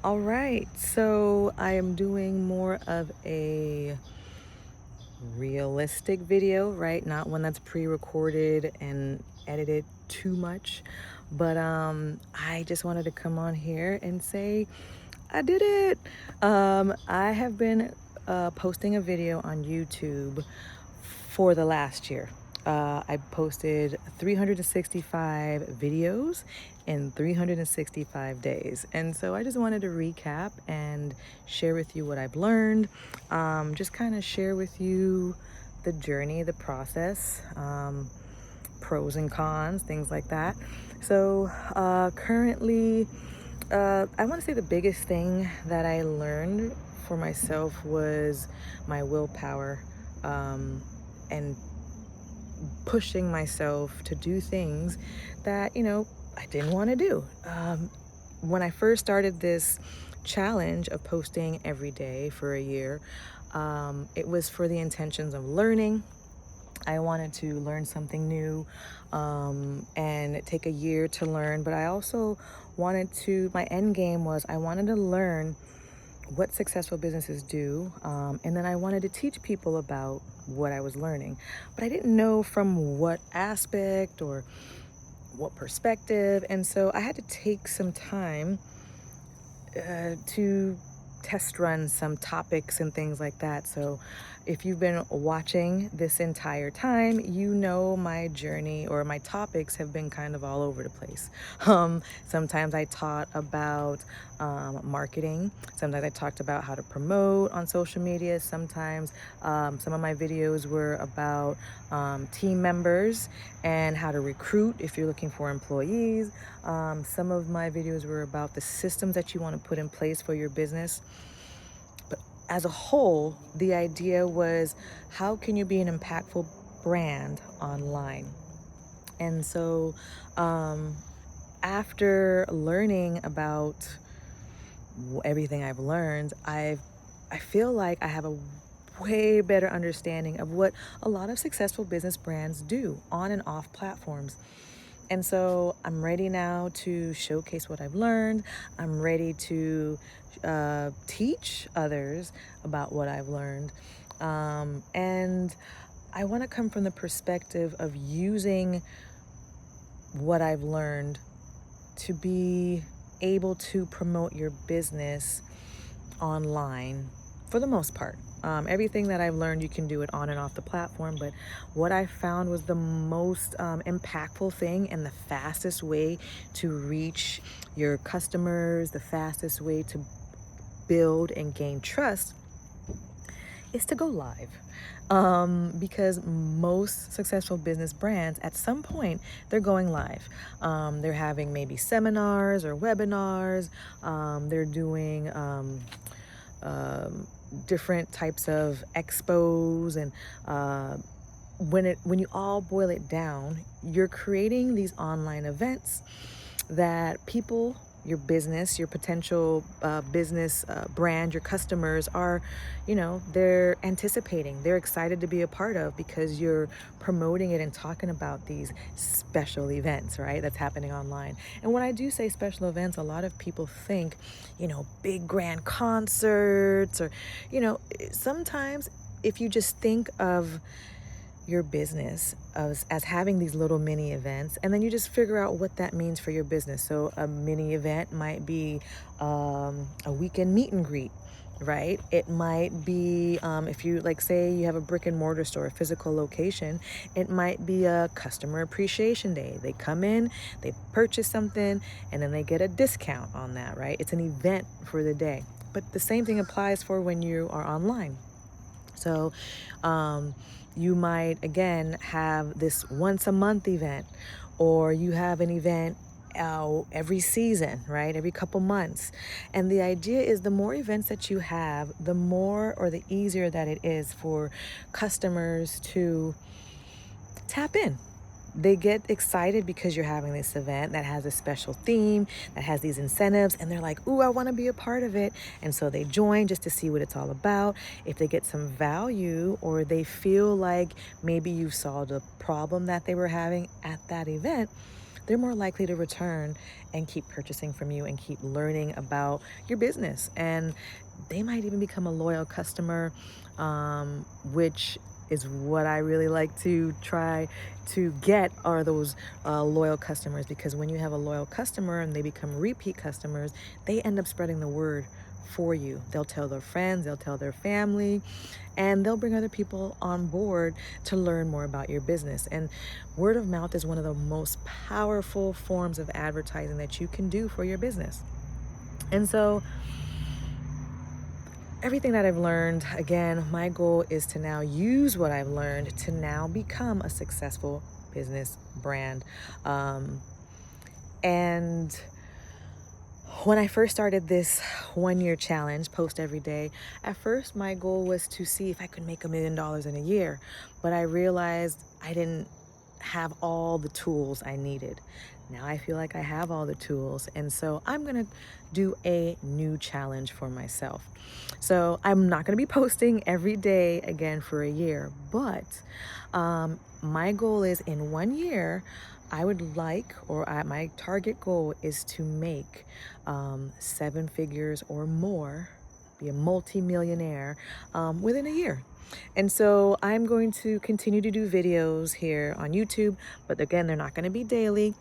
All right, so I am doing more of a realistic video, right? Not one that's pre-recorded and edited too much. But I just wanted to come on here and say I did it. I have been posting a video on YouTube for the last year. I posted 365 videos in 365 days. And so I just wanted to recap and share with you what I've learned. Just kind of share with you the journey, the process, pros and cons, things like that. So currently, I want to say the biggest thing that I learned for myself was my willpower, and pushing myself to do things that, I didn't want to do. When I first started this challenge of posting every day for a year, it was for the intentions of learning. I wanted to learn something new, and take a year to learn, but I also my end game was I wanted to learn what successful businesses do, and then I wanted to teach people about what I was learning, but I didn't know from what aspect or what perspective, and so I had to take some time to test run some topics and things like that. So if you've been watching this entire time, you know my journey or my topics have been kind of all over the place. Sometimes I taught about marketing. Sometimes I talked about how to promote on social media. Sometimes some of my videos were about team members and how to recruit if you're looking for employees. Some of my videos were about the systems that you want to put in place for your business. But as a whole, the idea was, how can you be an impactful brand online? And so after learning about everything I've learned, I feel like I have a way better understanding of what a lot of successful business brands do on and off platforms. And so I'm ready now to showcase what I've learned. I'm ready to teach others about what I've learned. And I want to come from the perspective of using what I've learned to be able to promote your business online for the most part. Everything that I've learned, you can do it on and off the platform. But what I found was the most impactful thing and the fastest way to reach your customers, the fastest way to build and gain trust is to go live. Because most successful business brands, at some point, they're going live. They're having maybe seminars or webinars. They're doing different types of expos, and when you all boil it down, you're creating these online events that people, your business, your potential business brand, your customers are, they're anticipating, they're excited to be a part of, because you're promoting it and talking about these special events, right? That's happening online. And when I do say special events, a lot of people think, big grand concerts, or, sometimes if you just think of your business as having these little mini events, and then you just figure out what that means for your business. So a mini event might be a weekend meet and greet, right? It might be, if you say you have a brick and mortar store, a physical location, it might be a customer appreciation day. They come in, they purchase something, and then they get a discount on that, right? It's an event for the day. But the same thing applies for when you are online. So you might, again, have this once a month event, or you have an event every season, right? Every couple months. And the idea is, the more events that you have, the more or the easier that it is for customers to tap in. They get excited because you're having this event that has a special theme, that has these incentives, and they're like, ooh, I want to be a part of it. And so they join just to see what it's all about. If they get some value, or they feel like maybe you solved a problem that they were having at that event, they're more likely to return and keep purchasing from you and keep learning about your business. And they might even become a loyal customer, which is what I really like to try to get, are those loyal customers, because when you have a loyal customer and they become repeat customers, they end up spreading the word for you. They'll tell their friends, they'll tell their family, and they'll bring other people on board to learn more about your business. And word of mouth is one of the most powerful forms of advertising that you can do for your business. And so everything that I've learned, again, my goal is to now use what I've learned to now become a successful business brand. And when I first started this 1-year challenge, post every day, at first my goal was to see if I could make $1 million in a year. But I realized I didn't have all the tools I needed. Now I feel like I have all the tools. And so I'm going to do a new challenge for myself. So I'm not going to be posting every day again for a year. But my goal is, in 1 year, I would like, my target goal is to make 7 figures or more, be a multi-millionaire within a year. And so I'm going to continue to do videos here on YouTube, but again, they're not going to be daily.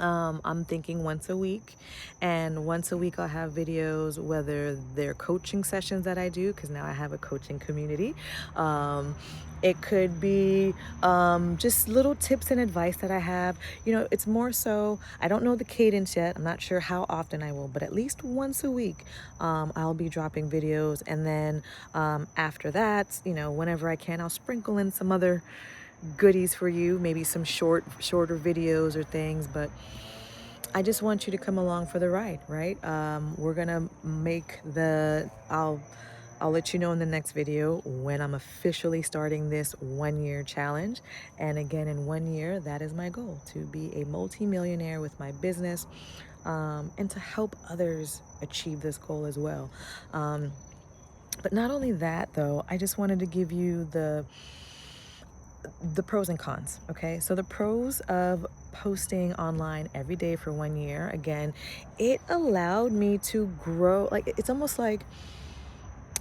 I'm thinking once a week, and once a week I'll have videos, whether they're coaching sessions that I do, because now I have a coaching community. It could be just little tips and advice that I have. You know, it's more so, I don't know the cadence yet. I'm not sure how often I will, but at least once a week I'll be dropping videos. And then after that, you know, whenever I can, I'll sprinkle in some other goodies for you, maybe some shorter videos or things. But I just want you to come along for the ride, right? We're gonna make I'll let you know in the next video when I'm officially starting this 1-year challenge. And again, in 1 year, that is my goal, to be a multi-millionaire with my business, and to help others achieve this goal as well. But not only that, though, I just wanted to give you the pros and cons. Okay, so the pros of posting online every day for 1 year, again, it allowed me to grow. Like, it's almost like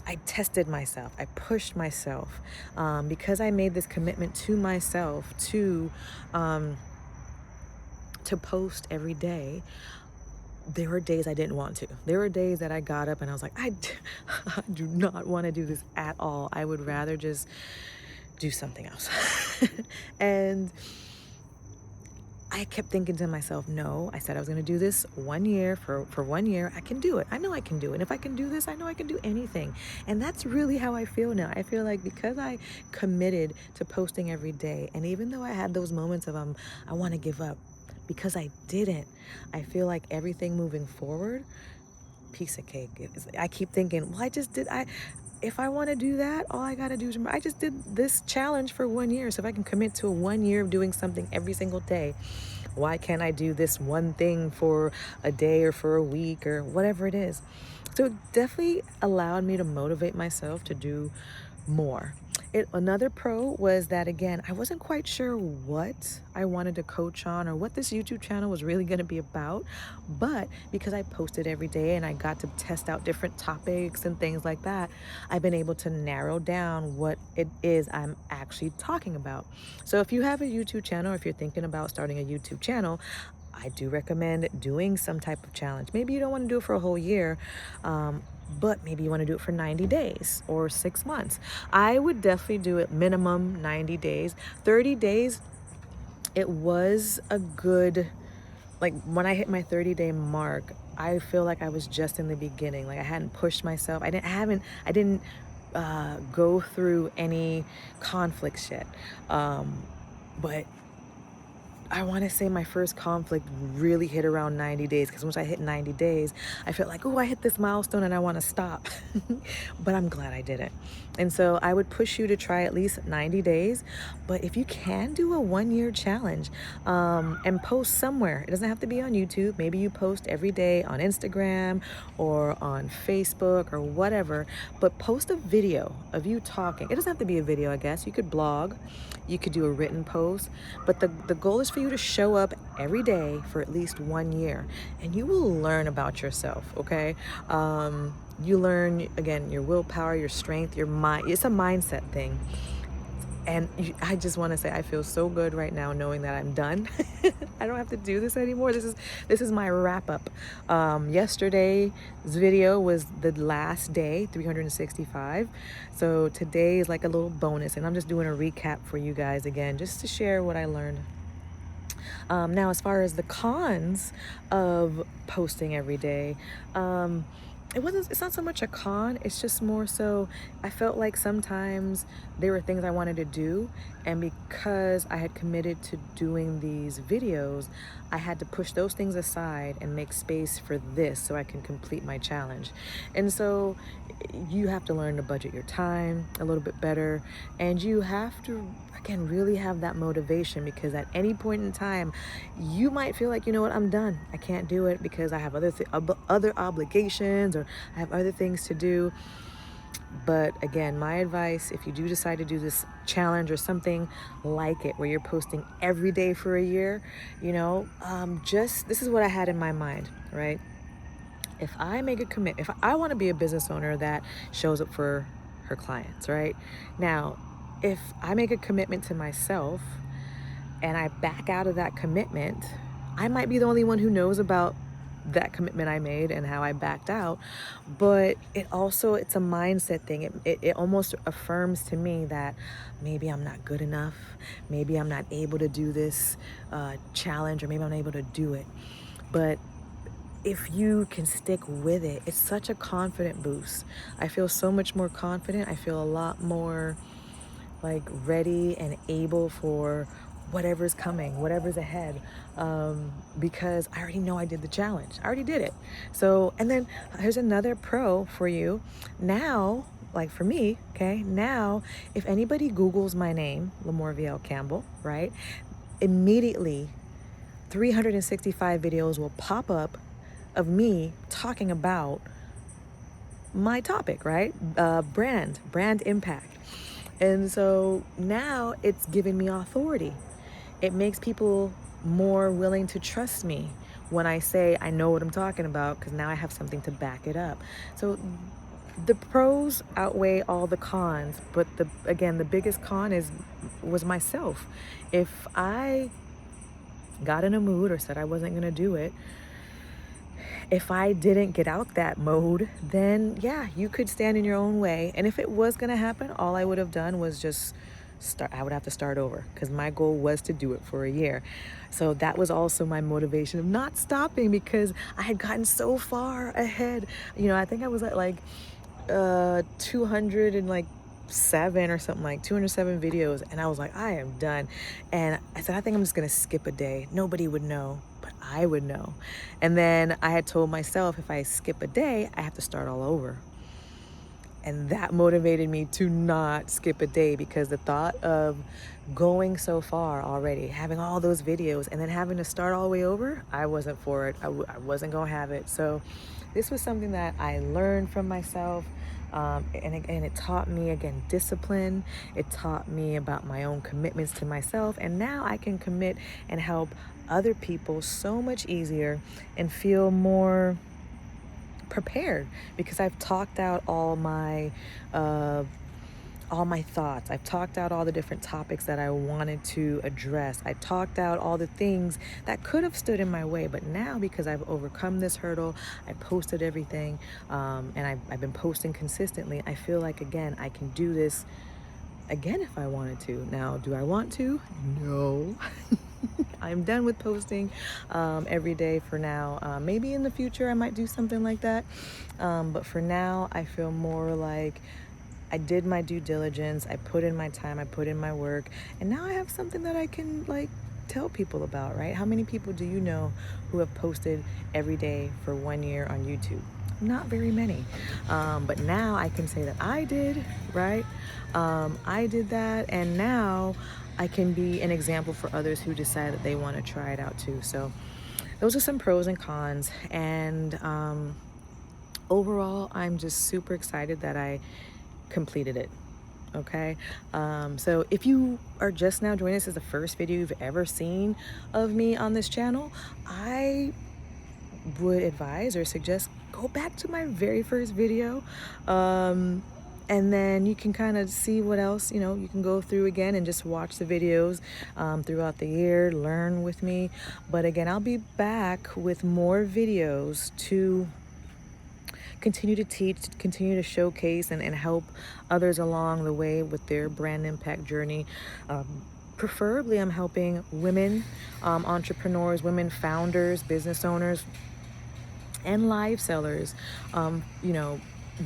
I tested myself, I pushed myself, because I made this commitment to myself to post every day. There were days I didn't want to. There were days that I got up and I was like, I do not want to do this at all. I would rather just do something else. And I kept thinking to myself, no, I said I was going to do this 1 year. For 1 year, I can do it. I know I can do it. And if I can do this, I know I can do anything. And that's really how I feel now. I feel like because I committed to posting every day, and even though I had those moments of I want to give up, because I didn't, I feel like everything moving forward, piece of cake. I keep thinking, well, if I want to do that, all I got to do is remember, I just did this challenge for 1 year. So if I can commit to a 1 year of doing something every single day, why can't I do this one thing for a day or for a week or whatever it is? So it definitely allowed me to motivate myself to do more. Another pro was that, again, I wasn't quite sure what I wanted to coach on or what this YouTube channel was really going to be about. But because I posted every day and I got to test out different topics and things like that, I've been able to narrow down what it is I'm actually talking about. So if you have a YouTube channel, or if you're thinking about starting a YouTube channel, I do recommend doing some type of challenge. Maybe you don't want to do it for a whole year, but maybe you want to do it for 90 days or 6 months. I would definitely do it minimum 90 days. 30 days, it was a good, like, when I hit my 30-day mark, I feel like I was just in the beginning. Like, I hadn't pushed myself. I didn't go through any conflicts yet. But I want to say my first conflict really hit around 90 days, because once I hit 90 days, I felt like, oh, I hit this milestone and I want to stop. But I'm glad I didn't. And so I would push you to try at least 90 days. But if you can do a 1-year challenge, and post somewhere, it doesn't have to be on YouTube. Maybe you post every day on Instagram or on Facebook or whatever, but post a video of you talking. It doesn't have to be a video, I guess. You could blog, you could do a written post, but the goal is for for you to show up every day for at least 1 year, and you will learn about yourself, okay? You learn, again, your willpower, your strength, your mind. It's a mindset thing. And I just want to say I feel so good right now knowing that I'm done. I don't have to do this anymore. This is my wrap up. Yesterday's video was the last day, 365. So today is like a little bonus, and I'm just doing a recap for you guys again, just to share what I learned. Now, as far as the cons of posting every day, it's not so much a con, it's just more so I felt like sometimes there were things I wanted to do, and because I had committed to doing these videos, I had to push those things aside and make space for this so I can complete my challenge. And so you have to learn to budget your time a little bit better, and you have to, again, really have that motivation, because at any point in time you might feel like, you know what, I'm done, I can't do it because I have other obligations, or I have other things to do. But again, my advice, if you do decide to do this challenge or something like it, where you're posting every day for a year, just this is what I had in my mind, right? If I make a commit, if I want to be a business owner that shows up for her clients, right? Now, if I make a commitment to myself and I back out of that commitment, I might be the only one who knows about that commitment I made and how I backed out. But it's a mindset thing. It almost affirms to me that maybe I'm not good enough, maybe I'm not able to do this challenge, or maybe I'm able to do it. But if you can stick with it, it's such a confident boost. I feel so much more confident. I feel a lot more like ready and able for whatever's coming, whatever's ahead, because I already know I did the challenge. I already did it. So, and then here's another pro for you. Now, like for me, okay, now if anybody Googles my name, Lamorvielle Campbell, right, immediately 365 videos will pop up of me talking about my topic, right? Brand impact. And so now it's giving me authority. It makes people more willing to trust me when I say I know what I'm talking about, because now I have something to back it up. So the pros outweigh all the cons, but the biggest con was myself. If I got in a mood or said I wasn't going to do it, if I didn't get out that mode, then yeah, you could stand in your own way. And if it was going to happen, all I would have done was just I would have to start over, because my goal was to do it for a year. So that was also my motivation of not stopping, because I had gotten so far ahead. I think I was at like 207 or something, like 207 videos, and I was like, I am done. And I said, I think I'm just gonna skip a day. Nobody would know, but I would know. And then I had told myself, if I skip a day, I have to start all over. And that motivated me to not skip a day, because the thought of going so far already, having all those videos, and then having to start all the way over, I wasn't for it. I wasn't gonna have it. So this was something that I learned from myself. And it taught me, again, discipline. It taught me about my own commitments to myself. And now I can commit and help other people so much easier and feel more prepared, because I've talked out all my thoughts. I've talked out all the different topics that I wanted to address. I talked out all the things that could have stood in my way, but now, because I've overcome this hurdle, I posted everything, and I've been posting consistently. I feel like, again, I can do this again if I wanted to. Now, do I want to? No. I'm done with posting every day for now. Maybe in the future I might do something like that, but for now I feel more like I did my due diligence, I put in my time, I put in my work, and now I have something that I can tell people about, right? How many people do you know who have posted every day for 1 year on YouTube? Not very many. But now I can say that I did, right? I did that, and now I can be an example for others who decide that they want to try it out too. So those are some pros and cons, and overall, I'm just super excited that I completed it. Okay, so if you are just now joining, this is the first video you've ever seen of me on this channel, I would advise or suggest go back to my very first video, and then you can kind of see what else, you can go through again and just watch the videos throughout the year, learn with me. But again, I'll be back with more videos to continue to teach, continue to showcase and help others along the way with their brand impact journey. Preferably, I'm helping women entrepreneurs, women founders, business owners, and live sellers,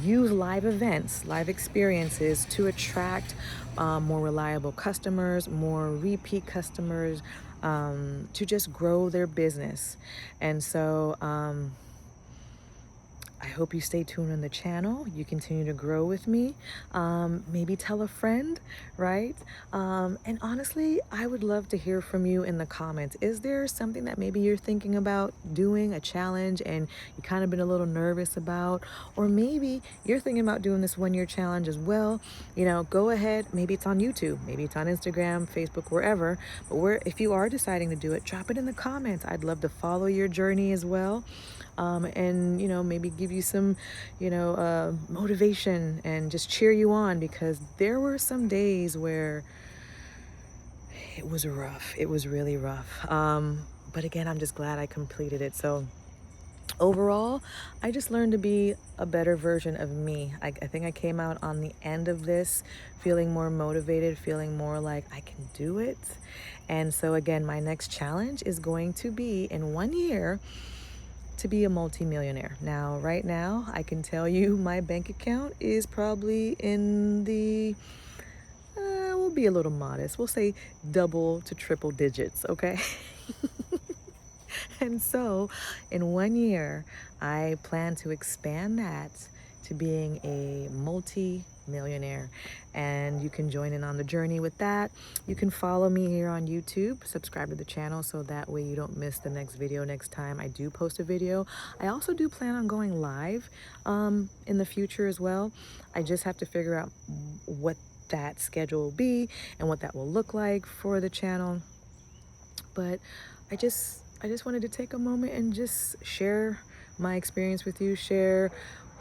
use live events, live experiences to attract more reliable customers, more repeat customers, to just grow their business. And so, I hope you stay tuned on the channel. You continue to grow with me. Maybe tell a friend, right? And honestly, I would love to hear from you in the comments. Is there something that maybe you're thinking about doing, a challenge, and you kind of been a little nervous about? Or maybe you're thinking about doing this 1-year challenge as well. Go ahead. Maybe it's on YouTube. Maybe it's on Instagram, Facebook, wherever. But if you are deciding to do it, drop it in the comments. I'd love to follow your journey as well. And maybe give you some motivation and just cheer you on, because there were some days where it was rough. It was really rough. But again, I'm just glad I completed it. So overall, I just learned to be a better version of me. I think I came out on the end of this feeling more motivated, feeling more like I can do it. And so again, my next challenge is going to be in 1 year to be a multimillionaire. Now, right now, I can tell you my bank account is probably in the, we'll be a little modest. We'll say double to triple digits, okay? And so in 1 year, I plan to expand that to being a multi-millionaire. And you can join in on the journey with that. You can follow me here on YouTube, subscribe to the channel so that way you don't miss the next video next time I do post a video. I also do plan on going live in the future as well. I just have to figure out what that schedule will be and what that will look like for the channel. But I just wanted to take a moment and just share my experience with you, share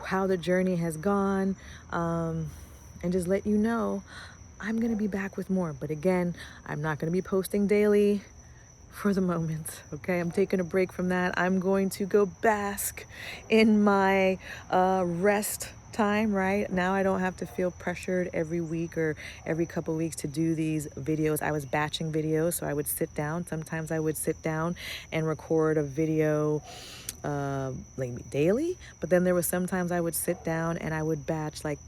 how the journey has gone, and just let you know I'm going to be back with more. But again, I'm not going to be posting daily for the moment, okay? I'm taking a break from that. I'm going to go bask in my rest time. Right now, I don't have to feel pressured every week or every couple weeks to do these videos. I was batching videos, so I would sit down. Sometimes I would sit down and record a video like daily, but then there was sometimes I would sit down and I would batch like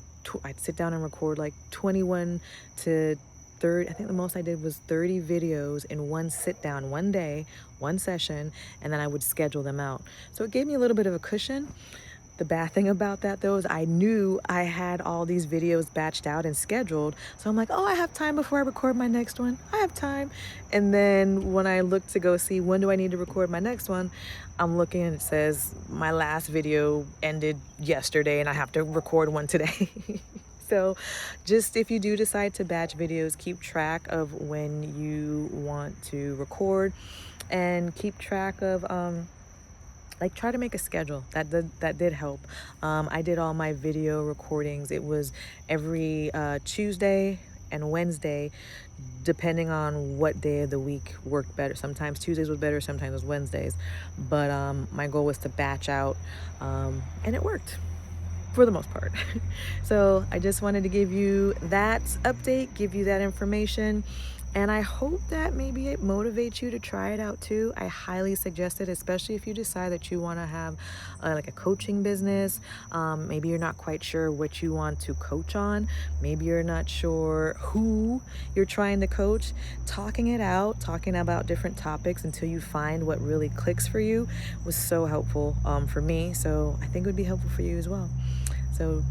I'd sit down and record like 21 to 30. I think the most I did was 30 videos in one sit down, one day, one session, and then I would schedule them out. So it gave me a little bit of a cushion. The bad thing about that, though, is I knew I had all these videos batched out and scheduled. So I'm like, oh, I have time before I record my next one. I have time. And then when I look to go see when do I need to record my next one, I'm looking and it says my last video ended yesterday and I have to record one today. So just if you do decide to batch videos, keep track of when you want to record and keep track of like try to make a schedule. That did help. I did all my video recordings. It was every Tuesday and Wednesday, depending on what day of the week worked better. Sometimes Tuesdays was better, sometimes it was Wednesdays. But my goal was to batch out, and it worked for the most part. So I just wanted to give you that update, give you that information. And I hope that maybe it motivates you to try it out too. I highly suggest it, especially if you decide that you want to have like a coaching business. Maybe you're not quite sure what you want to coach on. Maybe you're not sure who you're trying to coach. Talking it out, talking about different topics until you find what really clicks for you was so helpful for me. So I think it would be helpful for you as well. So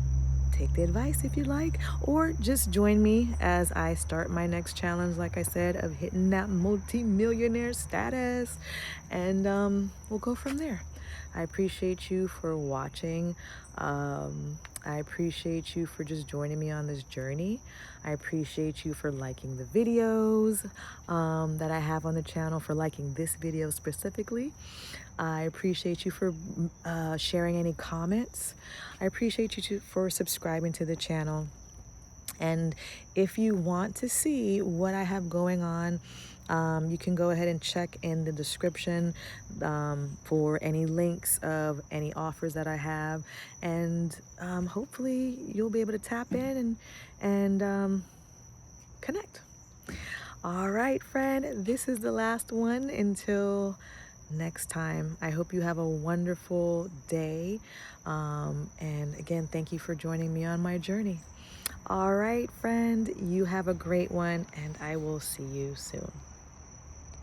take the advice if you like, or just join me as I start my next challenge, like I said, of hitting that multi-millionaire status, and we'll go from there. I appreciate you for watching. I appreciate you for just joining me on this journey. I appreciate you for liking the videos that I have on the channel, for liking this video specifically. I appreciate you for sharing any comments. I appreciate you for subscribing to the channel. And if you want to see what I have going on, you can go ahead and check in the description for any links of any offers that I have. And hopefully you'll be able to tap in and connect. All right, friend, this is the last one until next time. I hope you have a wonderful day. And again, thank you for joining me on my journey. All right, friend, you have a great one, and I will see you soon.